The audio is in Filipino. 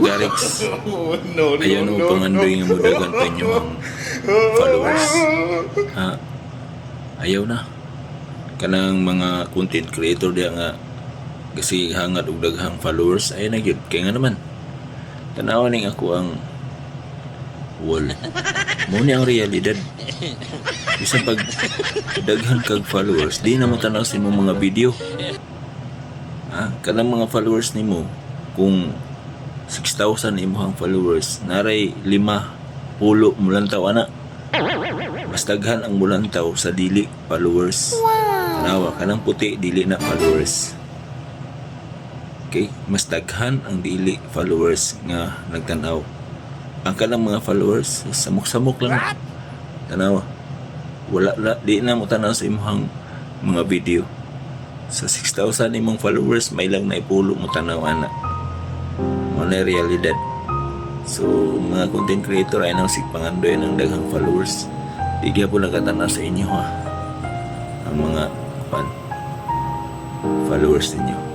Garix, ayaw no pangandoy nga mudagan pa inyo ang followers. Ayaw na. Kanang mga content creator diya nga kasi hangat og daghang followers ay na gyud kay nga naman tanaw ning ako ang wall mo ni ang realidad bisan pag daghan kag followers di na mo tanaw sa imong mga video kanang mga followers nimo kung 6,000 imong followers naray 5 pulo mulantaw ana mas daghan ang mulantaw sa dili followers. Tanawa kanang puti dili na followers. Okay, mas daghan ang dili followers nga nagtanaw. Ang kanang mga followers samok-samok lang. Tanawa. Wala di na mo tanaw sa imong mga video. Sa 6,000 imong followers may lang na ipulo mo tanaw ana. Mo na realidad. So mga content creator ay nang sigpangandoy ng daghang followers. Di po nakatanaw sa inyo ang mga followers ninyo.